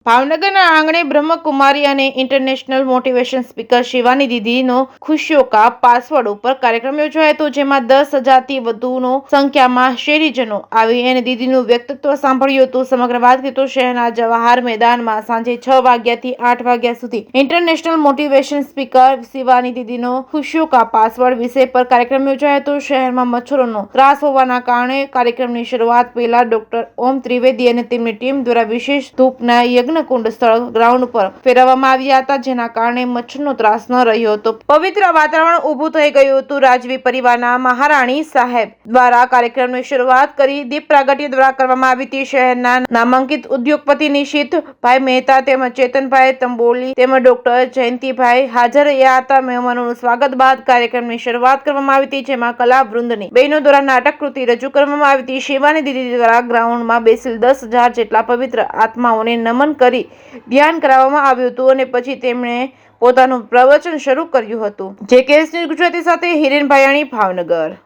ભાવનગરના આંગણે બ્રહ્મકુમારી અને ઇન્ટરનેશનલ મોટિવેશન સ્પીકર શિવાની દીદીનો ખુશીઓ કા પાસવર્ડ ઉપર કાર્યક્રમ યોજાયો હતો, જેમાં 10,000થી વધુનો સંખ્યામાં શહેરીજનો આવી અને દીદીનું વ્યક્તિત્વ સાંભળ્યું હતું. સમગ્ર વાત કરીએ તો શહેરના જવાહર મેદાનમાં સાંજે 6 વાગ્યાથી 8 વાગ્યા સુધી ઇન્ટરનેશનલ મોટિવેશન સ્પીકર શિવાની દીદીનો ખુશીઓ કા પાસવર્ડ વિષય પર કાર્યક્રમ યોજાયો હતો. શહેરમાં મચ્છરોનો ત્રાસ હોવાના કારણે કાર્યક્રમની શરૂઆત પહેલા ડોક્ટર ઓમ ત્રિવેદી અને તેમની ટીમ દ્વારા વિશેષ ધૂપના યજ્ઞકુંડ સ્થળ ગ્રાઉન્ડ પર ફેરવવામાં આવ્યા હતા, જેના કારણે મચ્છરનો ત્રાસ ન રહ્યો હતો. પવિત્ર વાતાવરણ ઊભું થઈ ગયું હતું. રાજવી પરિવારના મહારાણી સાહેબ દ્વારા કાર્યક્રમની શરૂઆત કરી દીપ પ્રાગટ્ય દ્વારા કરવામાં આવી હતી. શહેરના નામાંકિત ઉદ્યોગપતિ નિશિતભાઈ મહેતા તેમજ ચેતનભાઈ તંબોલી તેમજ ડોક્ટર જયંતિભાઈ હાજર રહ્યા હતા. મહેમાનોનું સ્વાગત બાદ કાર્યક્રમની શરૂઆત કરવામાં આવી હતી, જેમાં કલાવૃંદની બહેનો દ્વારા નાટકકૃતિ રજૂ કરવામાં આવી હતી. શિવાની દીદી દ્વારા ગ્રાઉન્ડમાં બેસેલ 10,000 જેટલા પવિત્ર આત્માઓને નમન કરી ધ્યાન કરાવવામાં આવ્યું હતું અને પછી તેમણે પોતાનું પ્રવચન શરૂ કર્યું હતું. જે કેસ ન્યૂઝ ગુજરાતી સાથે હિરેન ભાયાણી, ભાવનગર.